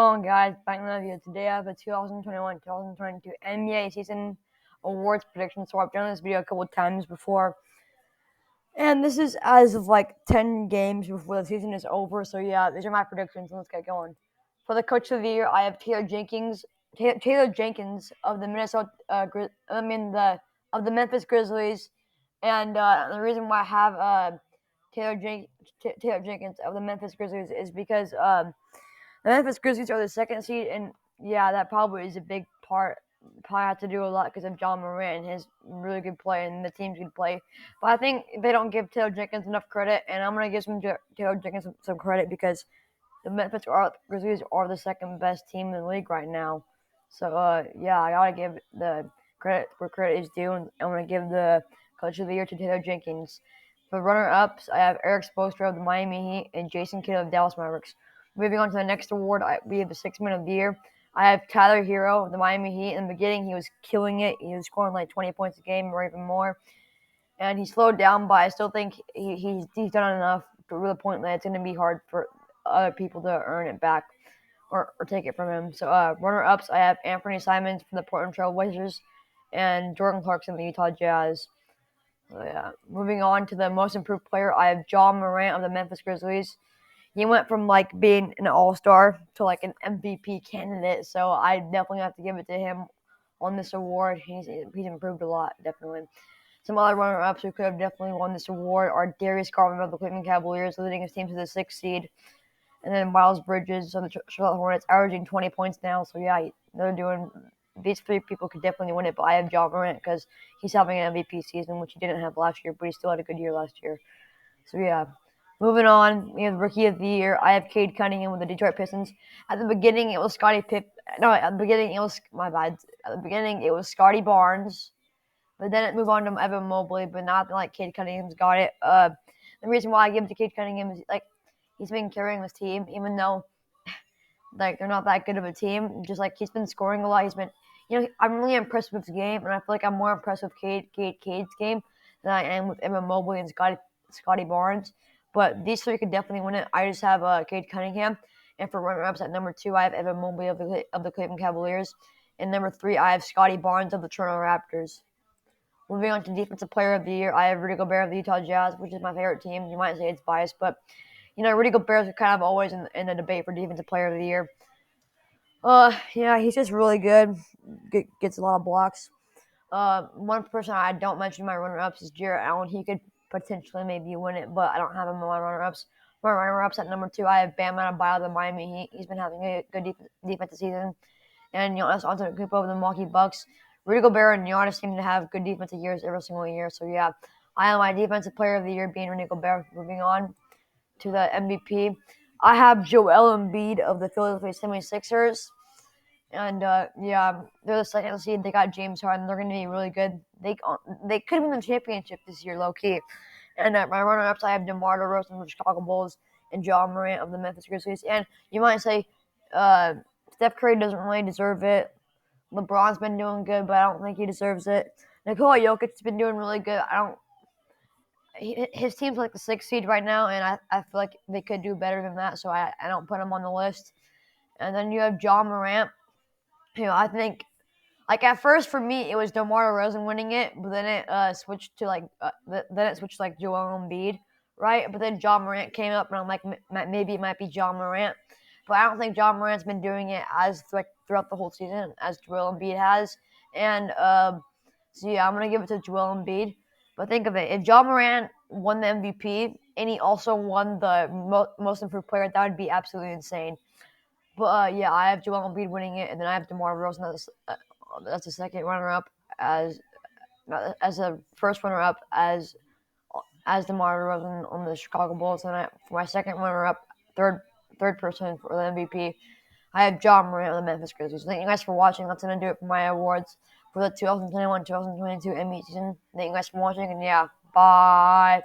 On, guys, back in the video. Today I have a 2021-2022 NBA season awards prediction. So I've done this video a couple of times before, and this is as of like 10 games before the season is over. So yeah, these are my predictions. Let's get going. For the coach of the year, I have Taylor Jenkins. Taylor Jenkins of the of the Memphis Grizzlies, and the reason why I have Taylor Jenkins of the Memphis Grizzlies is because the Memphis Grizzlies are the second seed, and yeah, that probably is a big part. Probably have to do a lot because of John Morant and his really good play and the team's good play. But I think they don't give Taylor Jenkins enough credit, and I'm going to give Taylor Jenkins some credit because the Memphis Grizzlies are the second best team in the league right now. So, yeah, I got to give the credit where credit is due, and I'm going to give the Coach of the Year to Taylor Jenkins. For runner-ups, I have Eric Spoelstra of the Miami Heat and Jason Kidd of the Dallas Mavericks. Moving on to the next award, we have the Sixth Man of the Year. I have Tyler Hero of the Miami Heat. In the beginning, he was killing it. He was scoring like 20 points a game or even more. And he slowed down, but I still think he's done enough to the point that it's going to be hard for other people to earn it back or take it from him. So runner-ups, I have Anthony Simons from the Portland Trail Blazers and Jordan Clarkson of the Utah Jazz. So, yeah. Moving on to the most improved player, I have John Morant of the Memphis Grizzlies. He went from like being an all-star to like an MVP candidate, so I definitely have to give it to him on this award. He's improved a lot, definitely. Some other runner-ups who could have definitely won this award are Darius Garland of the Cleveland Cavaliers, leading his team to the 6th seed, and then Miles Bridges of the Charlotte Hornets, averaging 20 points now. So yeah, they're doing. These three people could definitely win it, but I have John Morant because he's having an MVP season, which he didn't have last year, but he still had a good year last year. So yeah. Moving on, we have Rookie of the Year. I have Cade Cunningham with the Detroit Pistons. At the beginning, it was Scottie Pippen. No, at the beginning, it was my bad. At the beginning, it was Scottie Barnes, but then it moved on to Evan Mobley. But not like Cade Cunningham's got it. The reason why I give it to Cade Cunningham is like he's been carrying this team, even though like they're not that good of a team. Just like he's been scoring a lot. He's been, I'm really impressed with his game, and I feel like I'm more impressed with Cade's game than I am with Evan Mobley and Scottie Barnes. But these three could definitely win it. I just have Cade Cunningham. And for runner-ups at number 2, I have Evan Mobley of the Cleveland Cavaliers. And number 3, I have Scottie Barnes of the Toronto Raptors. Moving on to Defensive Player of the Year, I have Rudy Gobert of the Utah Jazz, which is my favorite team. You might say it's biased, but, Rudy Gobert is kind of always in the debate for Defensive Player of the Year. Yeah, he's just really good. Gets a lot of blocks. One person I don't mention in my runner-ups is Jarrett Allen. He could potentially maybe win it, but I don't have him in my runner-ups. My runner-ups at number 2, I have Bam Adebayo of the Miami Heat. He's been having a good defensive season. And Giannis Antetokounmpo of the Milwaukee Bucks. Rudy Gobert and Giannis seem to have good defensive years every single year. So, yeah, I have my Defensive Player of the Year being Rudy Gobert. Moving on to the MVP, I have Joel Embiid of the Philadelphia 76ers. And, yeah, they're the second seed. They got James Harden. They're going to be really good. They could win the championship this year, low-key. And at my runner-ups, I have DeMar DeRozan of the Chicago Bulls and John Morant of the Memphis Grizzlies. And you might say Steph Curry doesn't really deserve it. LeBron's been doing good, but I don't think he deserves it. Nikola Jokic's been doing really good. His team's like the 6th seed right now, and I feel like they could do better than that, so I don't put him on the list. And then you have John Morant. I think, like, at first for me it was DeMar DeRozan winning it, but then it switched to Joel Embiid, right? But then John Morant came up, and I'm like, maybe it might be John Morant, but I don't think John Morant's been doing it as like throughout the whole season as Joel Embiid has, and so yeah, I'm gonna give it to Joel Embiid. But think of it, if John Morant won the MVP and he also won the most improved player, that would be absolutely insane. But yeah, I have Joel Embiid winning it, and then I have DeMar DeRozan as the second runner-up, as a first runner-up as DeMar DeRozan on the Chicago Bulls, and for my second runner-up, third person for the MVP, I have John Morant of the Memphis Grizzlies. Thank you guys for watching. That's gonna do it for my awards for the 2021-2022 NBA season. Thank you guys for watching, and yeah, bye.